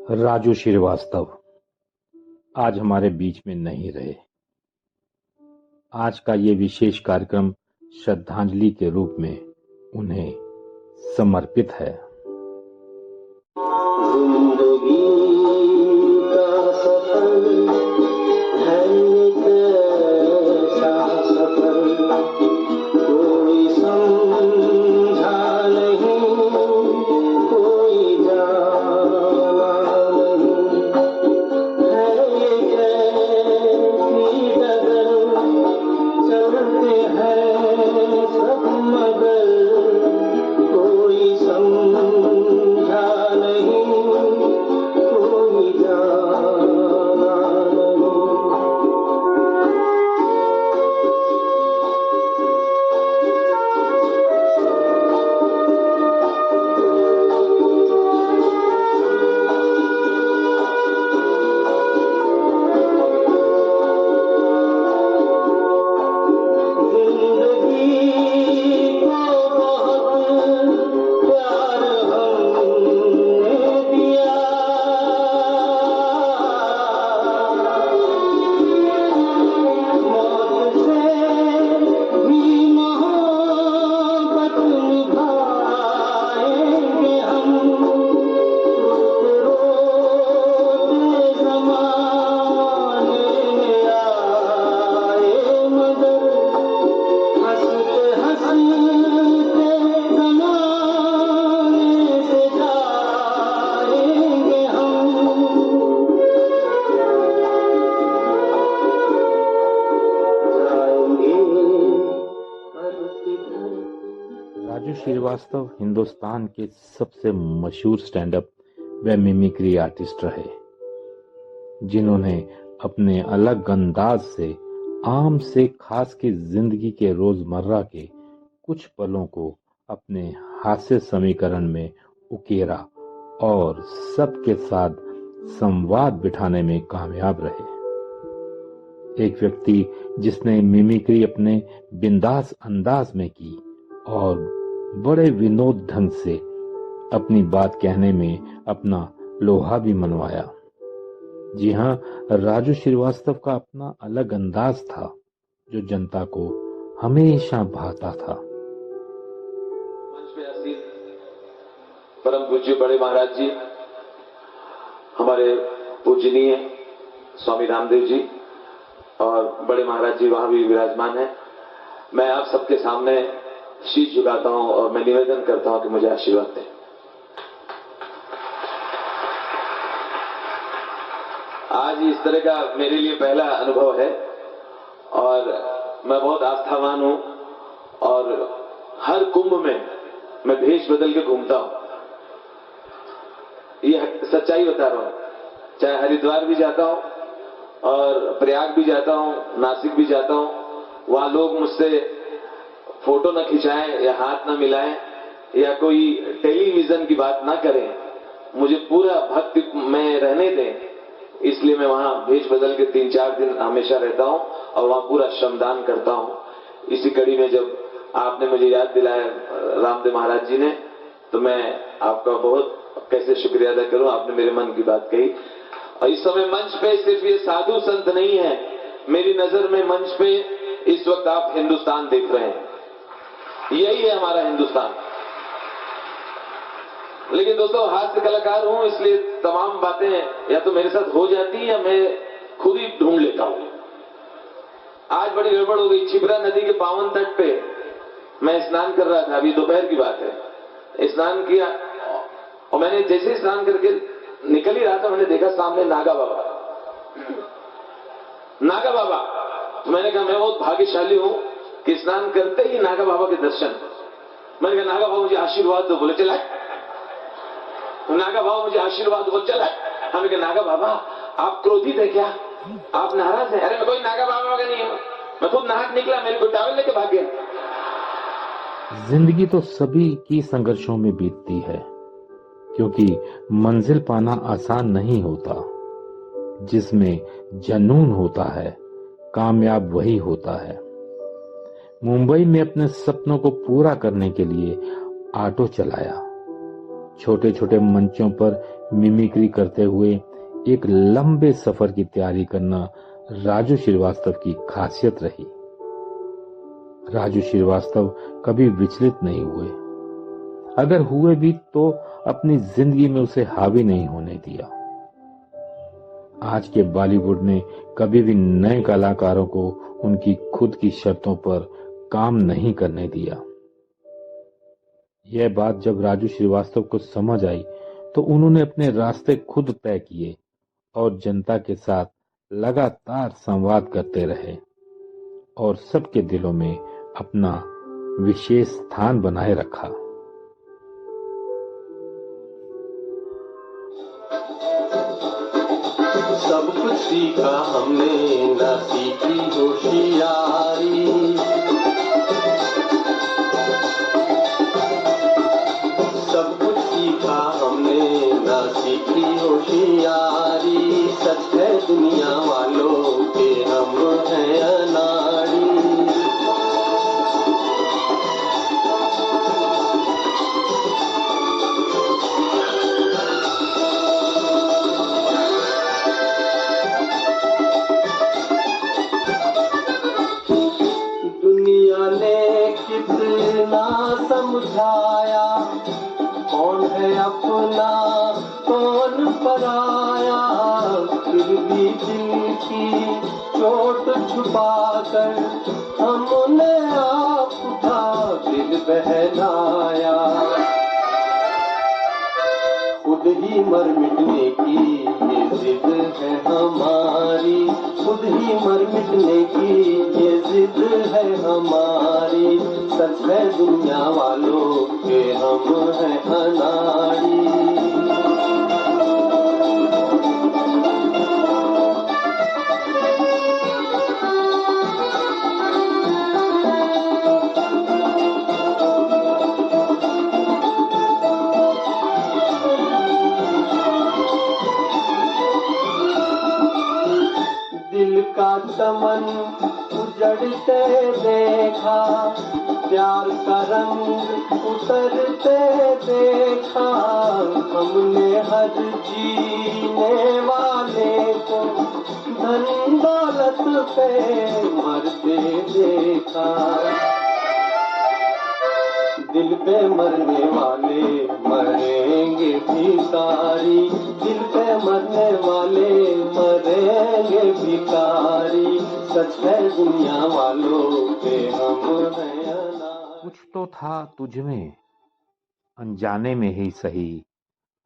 राजू श्रीवास्तव आज हमारे बीच में नहीं रहे। आज का ये विशेष कार्यक्रम श्रद्धांजलि के रूप में उन्हें समर्पित है। जिंदगी का सफर है कैसा सफर, कोई समझा नहीं, कोई जाना नहीं, है ये कैसी डगर, चलते हैं सब मगर, कोई समझा नहीं, कोई जाना नहीं। जिंदगी को बहुत प्यार हमने दिया, मौत से भी मोहब्बत निभाएंगे हम, रोते ज़माने में आए मगर, हंसते हंसते ज़माने से जाएंगे हम। जाएंगे पर किधर। राजू श्रीवास्तव हिंदुस्तान के सबसे मशहूर स्टैंड अप व मिमिक्री आर्टिस्ट रहे, जिन्होंने अपने अलग अंदाज से आम से खास की जिंदगी के रोजमर्रा के कुछ पलों को अपने हास्य समीकरण में उकेरा और सबके साथ संवाद बिठाने में कामयाब रहे। एक व्यक्ति जिसने मिमिक्री अपने बिंदास अंदाज में की और बड़े विनोद ढंग से अपनी बात कहने में अपना लोहा भी मनवाया। जी हाँ, राजू श्रीवास्तव का अपना अलग अंदाज था जो जनता को हमेशा भाता था। मंच पे आसीन परम पूज्य बड़े महाराज जी, हमारे पूजनीय स्वामी रामदेव जी और बड़े महाराज जी वहां भी विराजमान हैं। मैं आप सबके सामने शीश झुकाता हूं और मैं निवेदन करता हूं कि मुझे आशीर्वाद दें। आज इस तरह का मेरे लिए पहला अनुभव है और मैं बहुत आस्थावान हूं और हर कुंभ में मैं भेष बदल के घूमता हूं। ये सच्चाई बता रहा हूं, चाहे हरिद्वार भी जाता हूं और प्रयाग भी जाता हूं, नासिक भी जाता हूं, वहां लोग मुझसे फोटो न खिंचाएं या हाथ न मिलाएं या कोई टेलीविजन की बात ना करें, मुझे पूरा भक्ति में रहने दें, इसलिए मैं वहां भेष बदल के 3-4 दिन हमेशा रहता हूं और वहां पूरा श्रमदान करता हूं। इसी कड़ी में जब आपने मुझे याद दिलाया रामदेव महाराज जी ने, तो मैं आपका बहुत कैसे शुक्रिया अदा करूं, आपने मेरे मन की बात कही। और इस समय मंच पे सिर्फ ये साधु संत नहीं है, मेरी नजर में मंच पे इस वक्त आप हिंदुस्तान देख रहे हैं। यही है हमारा हिंदुस्तान। लेकिन दोस्तों, हास्य कलाकार हूं, इसलिए तमाम बातें या तो मेरे साथ हो जाती है या मैं खुद ही ढूंढ लेता हूं। आज बड़ी गड़बड़ हो गई। छिबरा नदी के पावन तट पे मैं स्नान कर रहा था, अभी दोपहर की बात है। स्नान किया और मैंने जैसे स्नान करके निकल ही रहा था, मैंने देखा सामने नागा बाबा। नागा बाबा, तो मैंने कहा मैं बहुत भाग्यशाली हूं कि स्नान करते ही नागा बाबा के दर्शन। मैंने कहा नागा बाबा मुझे आशीर्वाद दो। बोले चला। नागा बाबा मुझे आशीर्वाद दो। चला। हमने कहा नागा बाबा आप क्रोधित है क्या, आप नाराज हैं? अरे मैं कोई नागा बाबा का नहीं हूं, मैं खुद नहा निकला, मेरे को टावल लेके भाग गया। जिंदगी तो सभी की संघर्षों में बीतती है, क्योंकि मंजिल पाना आसान नहीं होता। जिसमें जुनून होता है, कामयाब वही होता है। मुंबई में अपने सपनों को पूरा करने के लिए ऑटो चलाया, छोटे छोटे मंचों पर मिमिक्री करते हुए एक लंबे सफर की तैयारी करना राजू श्रीवास्तव की खासियत रही। राजू श्रीवास्तव कभी विचलित नहीं हुए, अगर हुए भी तो अपनी जिंदगी में उसे हावी नहीं होने दिया। आज के बॉलीवुड ने कभी भी नए कलाकारों को उनकी खुद की शर्तों पर काम नहीं करने दिया। यह बात जब राजू श्रीवास्तव को समझ आई तो उन्होंने अपने रास्ते खुद तय किए और जनता के साथ लगातार संवाद करते रहे और सबके दिलों में अपना विशेष स्थान बनाए रखा। सब कुछ सीखा हमने, ना सीखी होशियारी। सब कुछ सीखा हमने, ना सीखी होशियारी। सच है दुनिया वालों के हम हैं अनाड़ी। दुनिया ने कितना समझाया, कौन है अपना कौन पराया। फिर भी दिल की चोट छुपा कर हमने आपका दिल बहलाया। खुद ही मर मिटने की ये जिद है हमारी। खुद ही मर मिटने की ये जिद है हमारी। सच है दुनिया वालों के हम हैं अनाड़ी। दिल का चमन उजड़ते देखा, प्यार का रंग उतरते देखा। हमने हर जीने वाले को धन दौलत पे मरते देखा। दिल पे मरने वाले मरेंगे भिखारी। दिल पे मरने वाले मरेंगे भिखारी। सच है दुनिया वालों के हम हैं अनाड़ी। कुछ तो था तुझमें, अनजाने में ही सही,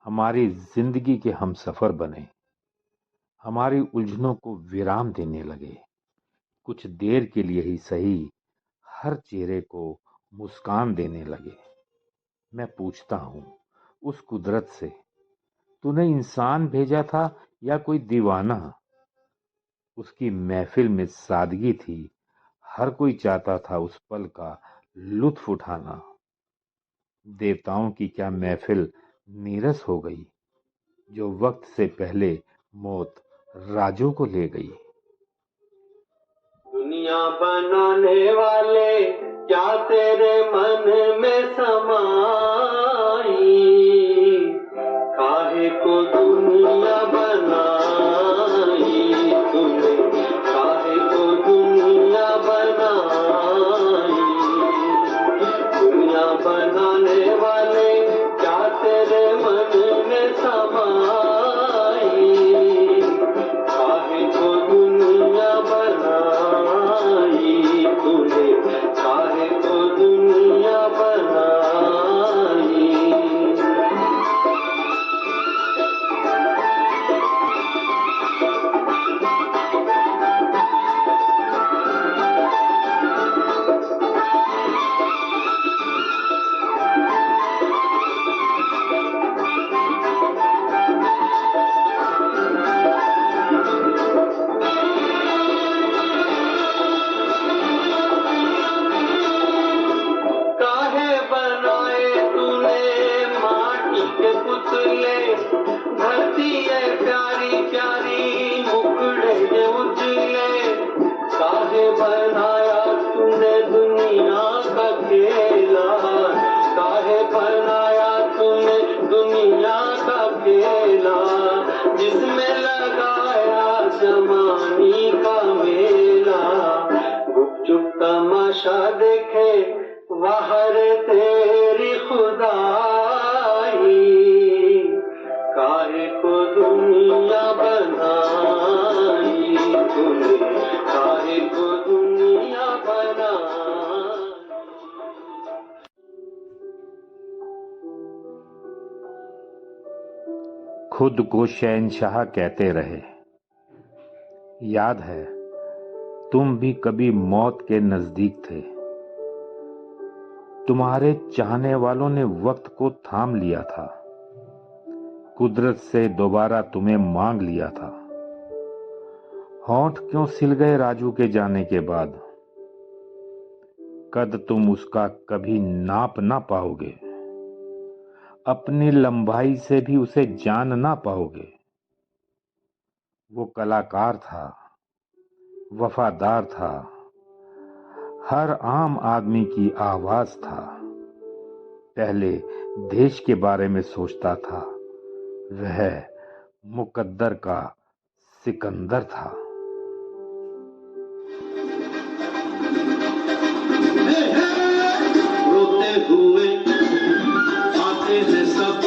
हमारी जिंदगी के हम सफर बने। हमारी उलझनों को विराम देने लगे। कुछ देर के लिए ही सही, हर चेहरे को मुस्कान देने लगे। मैं पूछता हूँ उस कुदरत से, तूने इंसान भेजा था या कोई दीवाना। उसकी महफिल में सादगी थी, हर कोई चाहता था उस पल का लुत्फ उठाना। देवताओं की क्या महफिल नीरस हो गई, जो वक्त से पहले मौत राजू को ले गई। दुनिया बनाने वाले क्या तेरे मन में समाई। काहे को दुनिया बनाई तूने, काहे को दुनिया बनाई। दुनिया बनाने वाले क्या तेरे मन में समाई। काहे को दुनिया बनाई तूने, काहे को दुनिया बनाई। तमाशा देखे बाहर तेरी खुदाई, काहे को दुनिया बनाई तूने, काहे को दुनिया बनाई। खुद को शहंशाह कहते रहे। याद है, तुम भी कभी मौत के नजदीक थे। तुम्हारे चाहने वालों ने वक्त को थाम लिया था, कुदरत से दोबारा तुम्हें मांग लिया था। होंठ क्यों सिल गए राजू के जाने के बाद? कद तुम उसका कभी नाप ना पाओगे, अपनी लंबाई से भी उसे जान ना पाओगे। वो कलाकार था, वफादार था, हर आम आदमी की आवाज था। पहले देश के बारे में सोचता था, वह मुकद्दर का सिकंदर था। रोते हुए आते हैं सब,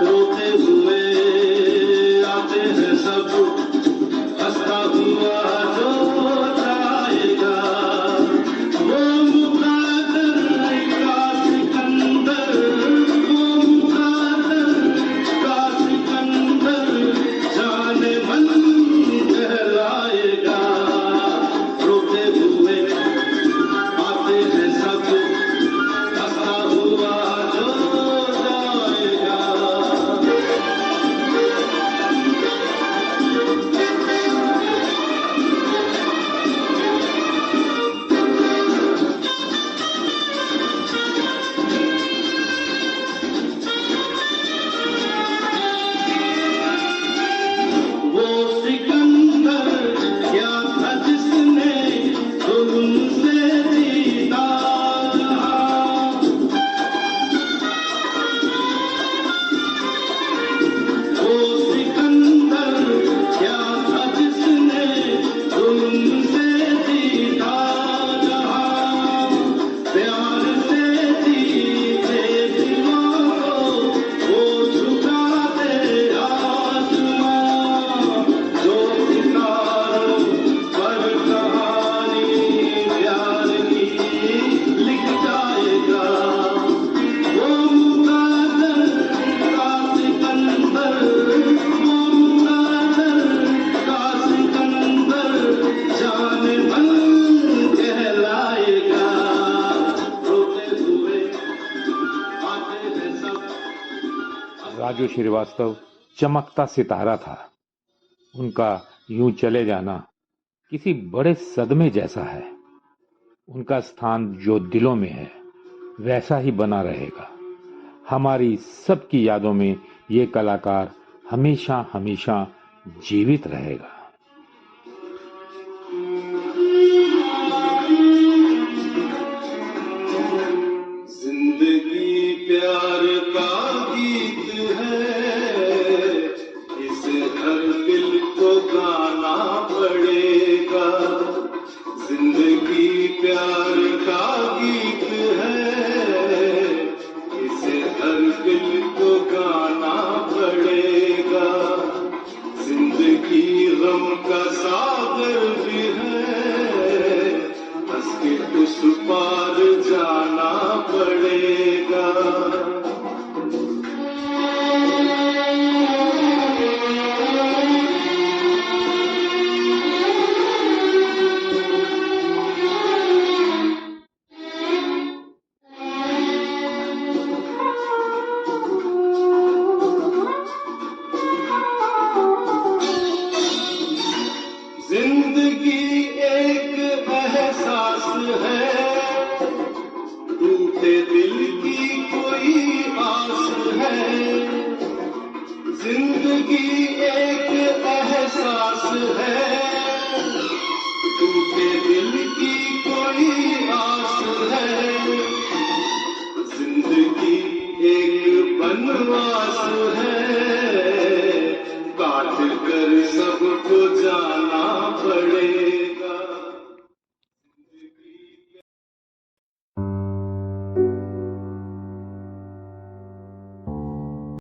रोते हुए आते हैं सब, हंसता हुआ जो जाएगा वो मुकद्दर का सिकंदर, वो मुकद्दर का सिकंदर, जाने मन कहलाएगा। रोते हुए आते हैं सब, हंसता हुआ जो जाएगा। वो सिकंदर क्या था जिसने जुल्म से जीता, वो सिकंदर क्या था जिसने जुल्म से जीता। जहां प्यार से जीते दिलों को वो झुका दे आसमां, जो सितारों पर कहानी प्यार की लिख जाएगा। वो मुकद्दर का सिकंदर, वो मुकद्दर का सिकंदर, जाने मन कहलाएगा। रोते हुए आते हैं सब। राजू श्रीवास्तव चमकता सितारा था। उनका यूं चले जाना किसी बड़े सदमे जैसा है। उनका स्थान जो दिलों में है वैसा ही बना रहेगा। हमारी सबकी यादों में ये कलाकार हमेशा हमेशा जीवित रहेगा। जिंदगी प्यार का गीत है, इसे हर दिल को गाना पड़ेगा। जिंदगी प्यार का गीत है, इसे हर दिल को गाना पड़ेगा। जिंदगी गम का सागर भी है, हंस के उस पार जाना पड़ेगा। जिंदगी एक एहसास है, टूटे दिल की कोई आस है। जिंदगी एक एहसास है,